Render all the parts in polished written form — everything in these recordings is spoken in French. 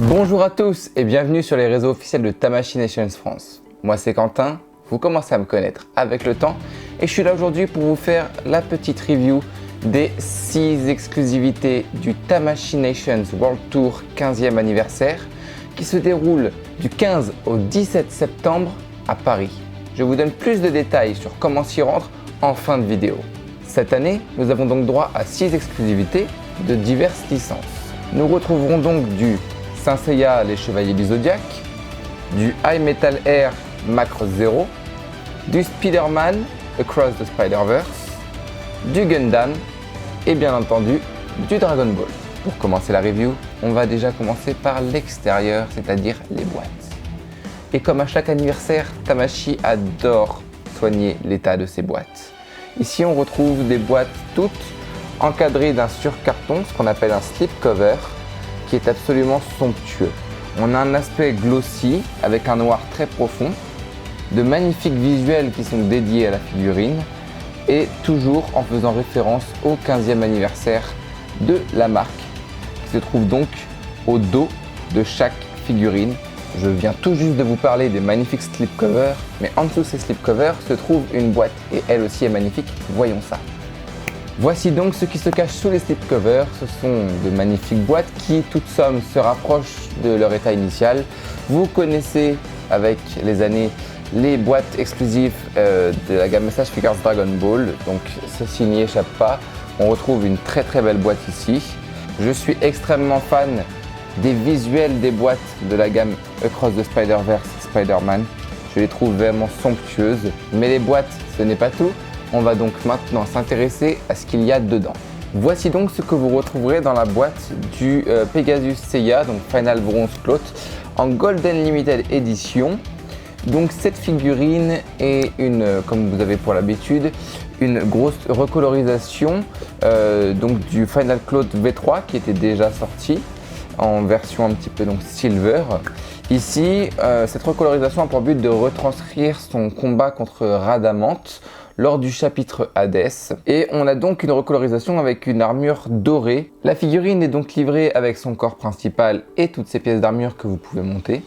Bonjour à tous et bienvenue sur les réseaux officiels de Tamashii Nations France. Moi c'est Quentin, vous commencez à me connaître avec le temps et je suis là aujourd'hui pour vous faire la petite review des 6 exclusivités du Tamashii Nations World Tour 15e anniversaire qui se déroule du 15 au 17 septembre à Paris. Je vous donne plus de détails sur comment s'y rendre en fin de vidéo. Cette année, nous avons donc droit à 6 exclusivités de diverses licences. Nous retrouverons donc du Saint Seiya les Chevaliers du Zodiaque, du High Metal Air Macross Zero, du Spider-Man Across the Spider-Verse, du Gundam et bien entendu du Dragon Ball. Pour commencer la review, on va déjà commencer par l'extérieur, c'est-à-dire les boîtes. Et comme à chaque anniversaire, Tamashii adore soigner l'état de ses boîtes. Ici on retrouve des boîtes toutes encadrées d'un surcarton, ce qu'on appelle un slipcover, qui est absolument somptueux. On a un aspect glossy avec un noir très profond, de magnifiques visuels qui sont dédiés à la figurine et toujours en faisant référence au 15e anniversaire de la marque qui se trouve donc au dos de chaque figurine. Je viens tout juste de vous parler des magnifiques slipcovers, mais en dessous de ces slipcovers se trouve une boîte et elle aussi est magnifique, voyons ça. Voici donc ce qui se cache sous les slipcovers. Ce sont de magnifiques boîtes qui, toute somme, se rapprochent de leur état initial. Vous connaissez avec les années les boîtes exclusives de la gamme Message Figures Dragon Ball, donc ceci n'y échappe pas. On retrouve une très belle boîte ici. Je suis extrêmement fan des visuels des boîtes de la gamme Across the Spider-Verse Spider-Man. Je les trouve vraiment somptueuses, mais les boîtes, ce n'est pas tout. On va donc maintenant s'intéresser à ce qu'il y a dedans. Voici donc ce que vous retrouverez dans la boîte du Pegasus Seiya, donc Final Bronze Cloth, en Golden Limited Edition. Donc cette figurine est comme vous avez pour l'habitude, une grosse recolorisation donc du Final Cloth V3 qui était déjà sorti en version un petit peu donc silver. Ici, cette recolorisation a pour but de retranscrire son combat contre Rhadamante lors du chapitre Hades, et on a donc une recolorisation avec une armure dorée. La figurine est donc livrée avec son corps principal et toutes ses pièces d'armure que vous pouvez monter.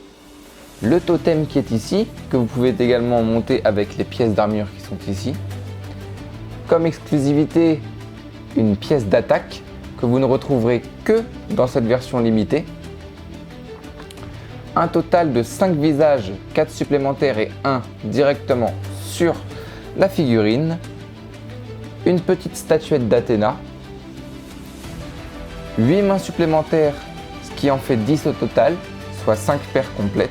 Le totem qui est ici, que vous pouvez également monter avec les pièces d'armure qui sont ici. Comme exclusivité, une pièce d'attaque que vous ne retrouverez que dans cette version limitée. Un total de 5 visages, 4 supplémentaires et 1 directement sur la figurine, une petite statuette d'Athéna, 8 mains supplémentaires, ce qui en fait 10 au total, soit 5 paires complètes,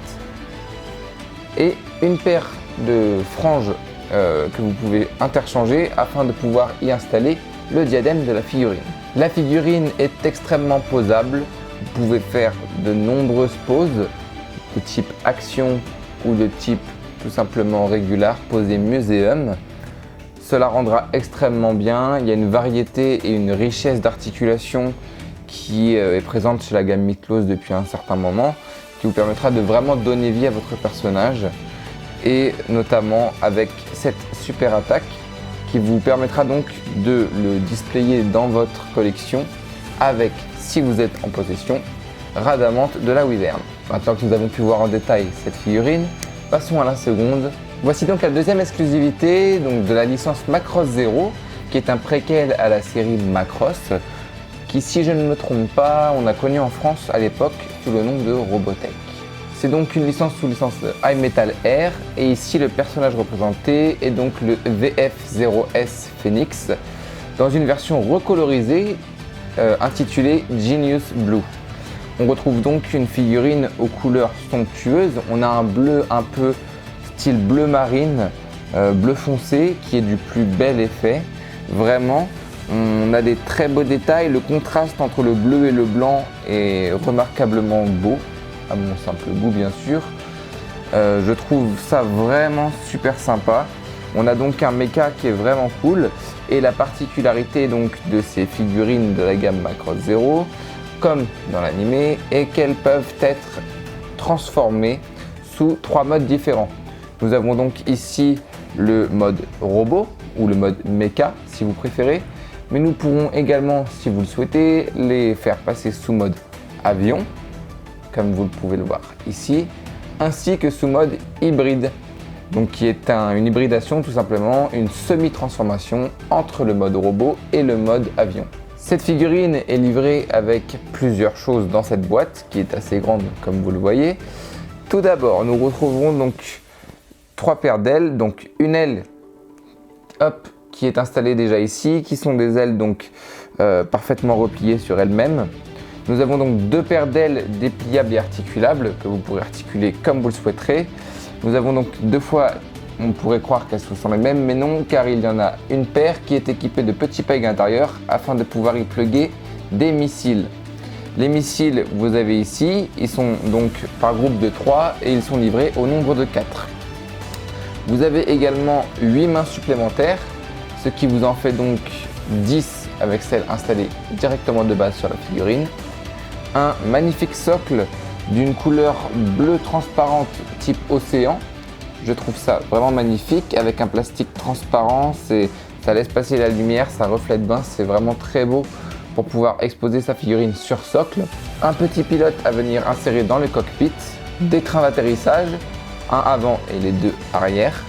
et une paire de franges que vous pouvez interchanger afin de pouvoir y installer le diadème de la figurine. La figurine est extrêmement posable, vous pouvez faire de nombreuses poses de type action ou de type tout simplement régulière, posée muséum. Cela rendra extrêmement bien. Il y a une variété et une richesse d'articulation qui est présente chez la gamme Mythlos depuis un certain moment, qui vous permettra de vraiment donner vie à votre personnage, et notamment avec cette super attaque qui vous permettra donc de le displayer dans votre collection avec, si vous êtes en possession, Rhadamante de la Wyvern. Maintenant que nous avons pu voir en détail cette figurine, passons à la seconde. Voici donc la deuxième exclusivité donc de la licence Macross Zero, qui est un préquel à la série Macross, qui, si je ne me trompe pas, on a connu en France à l'époque sous le nom de Robotech. C'est donc une licence sous licence High Metal Air, et ici le personnage représenté est donc le VF0S Phoenix, dans une version recolorisée intitulée Genius Blue. On retrouve donc une figurine aux couleurs somptueuses. On a un bleu un peu style bleu marine, bleu foncé, qui est du plus bel effet. Vraiment, on a des très beaux détails. Le contraste entre le bleu et le blanc est remarquablement beau, à mon simple goût bien sûr. Je trouve ça vraiment super sympa. On a donc un mecha qui est vraiment cool, et la particularité donc de ces figurines de la gamme Macross Zero, comme dans l'animé, est qu'elles peuvent être transformées sous 3 modes différents. Nous avons donc ici le mode robot ou le mode mecha si vous préférez, mais nous pourrons également, si vous le souhaitez, les faire passer sous mode avion, comme vous pouvez le voir ici, ainsi que sous mode hybride, donc qui est une hybridation tout simplement, une semi-transformation entre le mode robot et le mode avion. Cette figurine est livrée avec plusieurs choses dans cette boîte qui est assez grande comme vous le voyez. Tout d'abord, nous retrouverons donc 3 paires d'ailes, donc une aile qui est installée déjà ici, qui sont des ailes donc parfaitement repliées sur elles-mêmes. Nous avons donc 2 paires d'ailes dépliables et articulables que vous pourrez articuler comme vous le souhaiterez. Nous avons donc 2 fois, on pourrait croire qu'elles sont les mêmes, mais non, car il y en a une paire qui est équipée de petits pegs à l'intérieur afin de pouvoir y plugger des missiles. Les missiles, vous avez ici, ils sont donc par groupe de 3 et ils sont livrés au nombre de 4. Vous avez également 8 mains supplémentaires, ce qui vous en fait donc 10 avec celle installée directement de base sur la figurine. Un magnifique socle d'une couleur bleue transparente type océan. Je trouve ça vraiment magnifique avec un plastique transparent, ça laisse passer la lumière, ça reflète bien, c'est vraiment très beau pour pouvoir exposer sa figurine sur socle. Un petit pilote à venir insérer dans le cockpit, des trains d'atterrissage, un avant et les 2 arrière,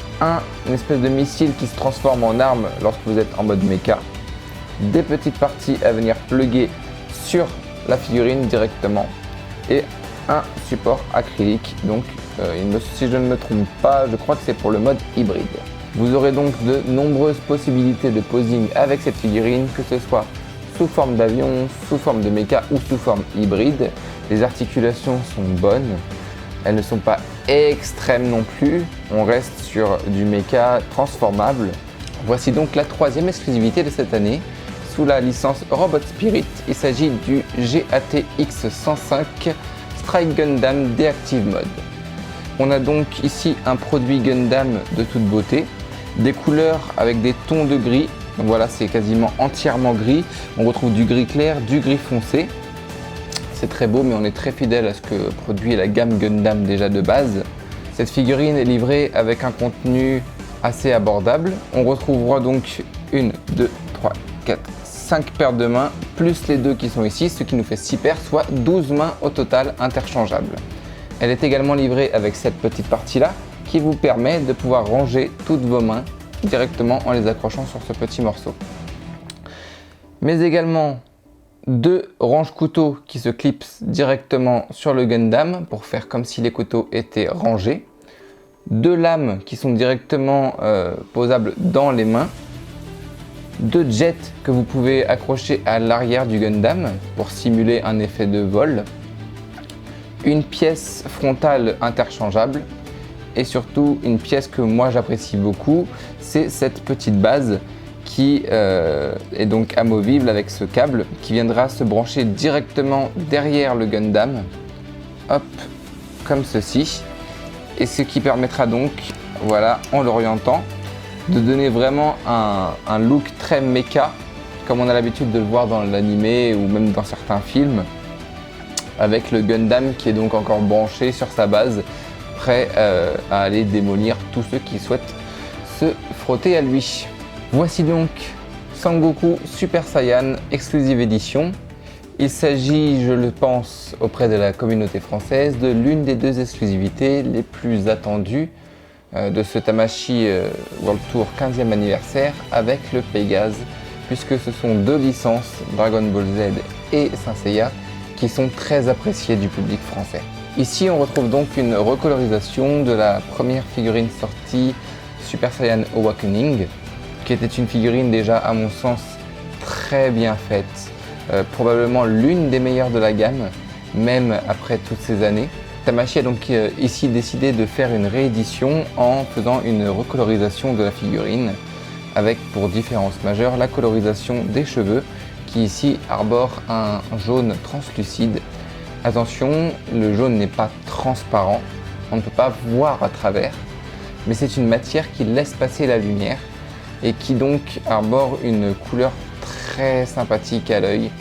une espèce de missile qui se transforme en arme lorsque vous êtes en mode mecha, des petites parties à venir plugger sur la figurine directement et un support acrylique, donc si je ne me trompe pas, je crois que c'est pour le mode hybride. Vous aurez donc de nombreuses possibilités de posing avec cette figurine, que ce soit sous forme d'avion, sous forme de mecha ou sous forme hybride. Les articulations sont bonnes, elles ne sont pas extrêmes non plus, on reste sur du mecha transformable. Voici donc la 3e exclusivité de cette année, sous la licence Robot Spirit. Il s'agit du GATX-105 Strike Gundam Deactive Mode. On a donc ici un produit Gundam de toute beauté, des couleurs avec des tons de gris, donc voilà, c'est quasiment entièrement gris. On retrouve du gris clair, du gris foncé. C'est très beau, mais on est très fidèle à ce que produit la gamme Gundam déjà de base. Cette figurine est livrée avec un contenu assez abordable. On retrouvera donc 1, 2, 3, 4, 5 paires de mains, plus les 2 qui sont ici, ce qui nous fait 6 paires, soit 12 mains au total interchangeables. Elle est également livrée avec cette petite partie-là, qui vous permet de pouvoir ranger toutes vos mains directement en les accrochant sur ce petit morceau. Mais également 2 range-couteaux qui se clipsent directement sur le Gundam pour faire comme si les couteaux étaient rangés. 2 lames qui sont directement posables dans les mains. 2 jets que vous pouvez accrocher à l'arrière du Gundam pour simuler un effet de vol. Une pièce frontale interchangeable. Et surtout une pièce que moi j'apprécie beaucoup, c'est cette petite base qui est donc amovible avec ce câble qui viendra se brancher directement derrière le Gundam, hop, comme ceci, et ce qui permettra donc, voilà, en l'orientant, de donner vraiment un look très mecha, comme on a l'habitude de le voir dans l'animé ou même dans certains films, avec le Gundam qui est donc encore branché sur sa base, prêt à aller démolir tous ceux qui souhaitent se frotter à lui. Voici donc Sangoku Super Saiyan Exclusive Edition. Il s'agit, je le pense, auprès de la communauté française, de l'une des 2 exclusivités les plus attendues de ce Tamashii World Tour 15e anniversaire avec le Pégase, puisque ce sont 2 licences, Dragon Ball Z et Saint Seiya, qui sont très appréciées du public français. Ici, on retrouve donc une recolorisation de la première figurine sortie Super Saiyan Awakening, qui était une figurine déjà, à mon sens, très bien faite, probablement l'une des meilleures de la gamme, même après toutes ces années. Tamashii a donc ici décidé de faire une réédition en faisant une recolorisation de la figurine, avec pour différence majeure la colorisation des cheveux, qui ici arbore un jaune translucide. Attention, le jaune n'est pas transparent, on ne peut pas voir à travers, mais c'est une matière qui laisse passer la lumière et qui donc arbore une couleur très sympathique à l'œil.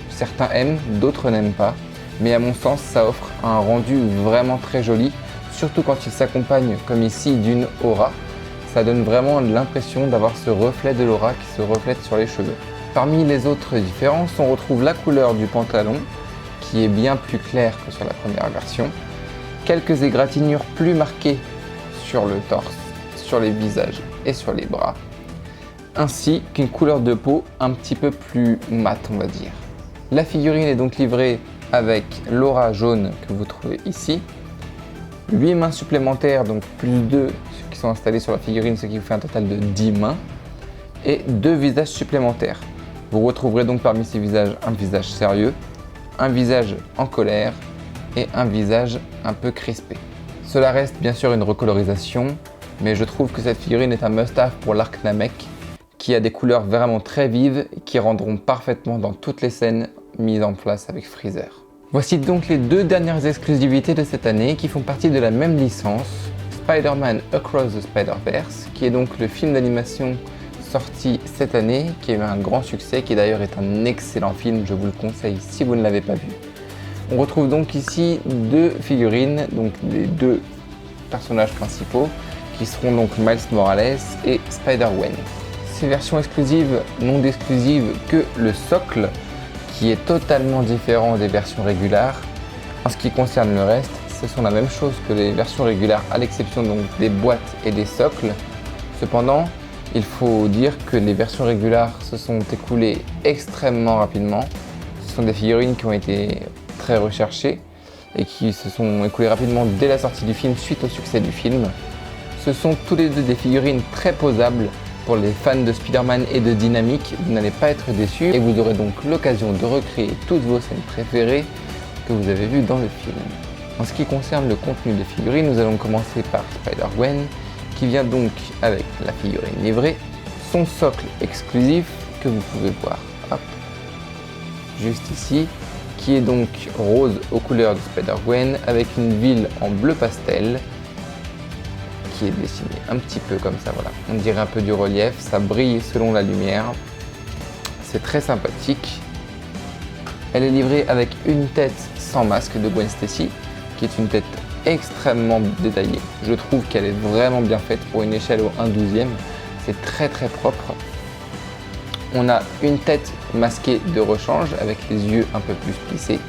Certains aiment, d'autres n'aiment pas, mais à mon sens ça offre un rendu vraiment très joli, surtout quand il s'accompagne comme ici d'une aura. Ça donne vraiment l'impression d'avoir ce reflet de l'aura qui se reflète sur les cheveux. Parmi les autres différences, on retrouve la couleur du pantalon, qui est bien plus clair que sur la première version, quelques égratignures plus marquées sur le torse, sur les visages et sur les bras, ainsi qu'une couleur de peau un petit peu plus mate, on va dire. La figurine est donc livrée avec l'aura jaune que vous trouvez ici, 8 mains supplémentaires, donc plus 2 qui sont installées sur la figurine, ce qui vous fait un total de 10 mains, et 2 visages supplémentaires. Vous retrouverez donc parmi ces visages un visage sérieux, un visage en colère et un visage un peu crispé. Cela reste bien sûr une recolorisation, mais je trouve que cette figurine est un must-have pour l'arc Namek, qui a des couleurs vraiment très vives et qui rendront parfaitement dans toutes les scènes mises en place avec Freezer. Voici donc les 2 dernières exclusivités de cette année qui font partie de la même licence, Spider-Man Across the Spider-Verse, qui est donc le film d'animation sorti cette année, qui a eu un grand succès, qui d'ailleurs est un excellent film, je vous le conseille si vous ne l'avez pas vu. On retrouve donc ici 2 figurines, donc les 2 personnages principaux, qui seront donc Miles Morales et Spider-Gwen. Ces versions exclusives n'ont d'exclusive que le socle, qui est totalement différent des versions régulières. En ce qui concerne le reste, ce sont la même chose que les versions régulières, à l'exception donc des boîtes et des socles. Cependant, il faut dire que les versions régulières se sont écoulées extrêmement rapidement. Ce sont des figurines qui ont été très recherchées et qui se sont écoulées rapidement dès la sortie du film suite au succès du film. Ce sont tous les deux des figurines très posables. Pour les fans de Spider-Man et de Dynamique, vous n'allez pas être déçus et vous aurez donc l'occasion de recréer toutes vos scènes préférées que vous avez vues dans le film. En ce qui concerne le contenu des figurines, nous allons commencer par Spider-Gwen, qui vient donc avec la figurine livrée, son socle exclusif que vous pouvez voir, hop, juste ici, qui est donc rose aux couleurs de Spider-Gwen avec une ville en bleu pastel, qui est dessiné un petit peu comme ça, voilà. On dirait un peu du relief, ça brille selon la lumière. C'est très sympathique. Elle est livrée avec une tête sans masque de Gwen Stacy, qui est une tête extrêmement détaillée. Je trouve qu'elle est vraiment bien faite pour une échelle au 1/12e. C'est très très propre. On a une tête masquée de rechange avec les yeux un peu plus plissés.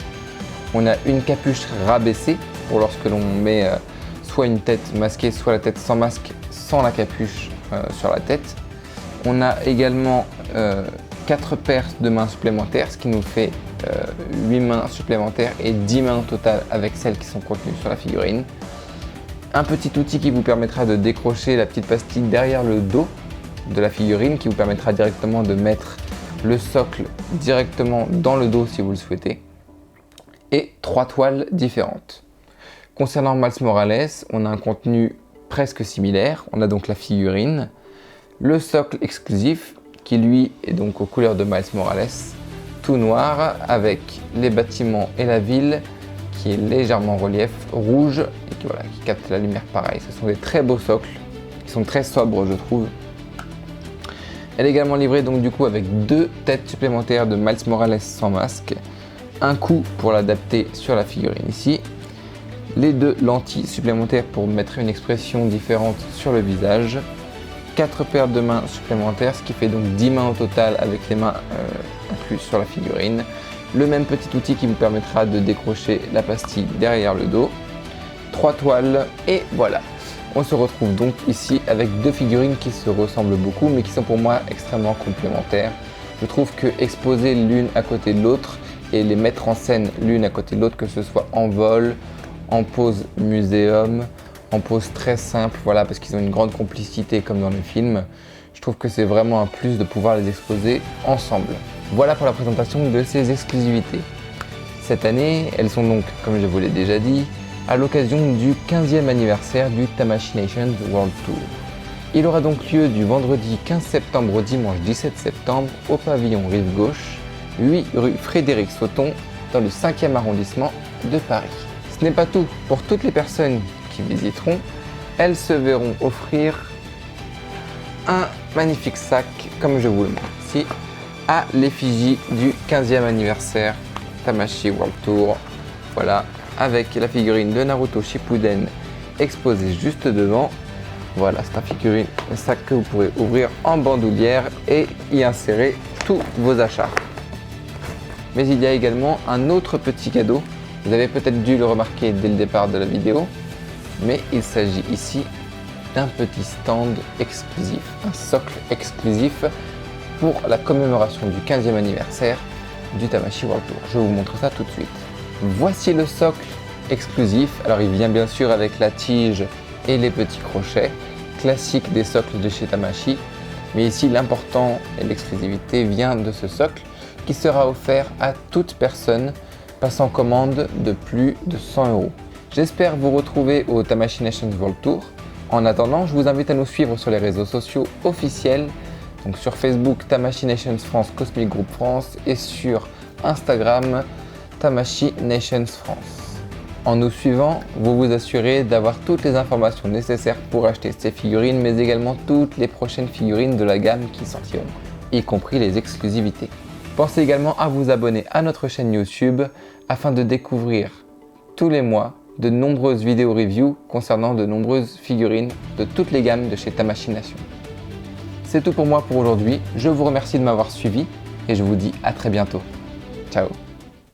On a une capuche rabaissée pour lorsque l'on met soit une tête masquée, soit la tête sans masque, sans la capuche sur la tête. On a également 4 paires de mains supplémentaires, ce qui nous fait 8 mains supplémentaires et 10 mains au total avec celles qui sont contenues sur la figurine. Un petit outil qui vous permettra de décrocher la petite pastille derrière le dos de la figurine, qui vous permettra directement de mettre le socle directement dans le dos si vous le souhaitez. Et 3 toiles différentes. Concernant Miles Morales, on a un contenu presque similaire. On a donc la figurine, le socle exclusif qui lui est donc aux couleurs de Miles Morales, tout noir avec les bâtiments et la ville qui est légèrement en relief rouge et qui capte la lumière pareil. Ce sont des très beaux socles qui sont très sobres, je trouve. Elle est également livrée donc du coup avec 2 têtes supplémentaires de Miles Morales sans masque, un coup pour l'adapter sur la figurine ici, les 2 lentilles supplémentaires pour mettre une expression différente sur le visage, 4 paires de mains supplémentaires, ce qui fait donc 10 mains au total avec les mains incluses sur la figurine, le même petit outil qui vous permettra de décrocher la pastille derrière le dos, 3 toiles et voilà. On se retrouve donc ici avec 2 figurines qui se ressemblent beaucoup mais qui sont pour moi extrêmement complémentaires. Je trouve que exposer l'une à côté de l'autre et les mettre en scène l'une à côté de l'autre, que ce soit en vol, en pose muséum, en pose très simple, voilà, parce qu'ils ont une grande complicité comme dans le film. Je trouve que c'est vraiment un plus de pouvoir les exposer ensemble. Voilà pour la présentation de ces exclusivités. Cette année, elles sont donc, comme je vous l'ai déjà dit, à l'occasion du 15e anniversaire du Tamashii World Tour. Il aura donc lieu du vendredi 15 septembre au dimanche 17 septembre au pavillon Rive Gauche, 8 rue Frédéric Sauton, dans le 5e arrondissement de Paris. Ce n'est pas tout, pour toutes les personnes qui visiteront, elles se verront offrir un magnifique sac, comme je vous le montre ici, à l'effigie du 15e anniversaire Tamashii World Tour. Voilà, avec la figurine de Naruto Shippuden exposée juste devant. Voilà, c'est un sac que vous pourrez ouvrir en bandoulière et y insérer tous vos achats. Mais il y a également un autre petit cadeau. Vous avez peut-être dû le remarquer dès le départ de la vidéo, mais il s'agit ici d'un petit stand exclusif, un socle exclusif pour la commémoration du 15e anniversaire du Tamashii World Tour. Je vous montre ça tout de suite. Voici le socle exclusif. Alors il vient bien sûr avec la tige et les petits crochets, classiques des socles de chez Tamashii. Mais ici l'important et l'exclusivité vient de ce socle qui sera offert à toute personne passant commande de plus de 100 €. J'espère vous retrouver au Tamashii Nations World Tour. En attendant, je vous invite à nous suivre sur les réseaux sociaux officiels, donc sur Facebook Tamashii Nations France Cosmic Group France et sur Instagram Tamashii Nations France. En nous suivant, vous vous assurez d'avoir toutes les informations nécessaires pour acheter ces figurines, mais également toutes les prochaines figurines de la gamme qui sortiront, y compris les exclusivités. Pensez également à vous abonner à notre chaîne YouTube afin de découvrir tous les mois de nombreuses vidéos review concernant de nombreuses figurines de toutes les gammes de chez Tamashii Nation. C'est tout pour moi pour aujourd'hui. Je vous remercie de m'avoir suivi et je vous dis à très bientôt. Ciao.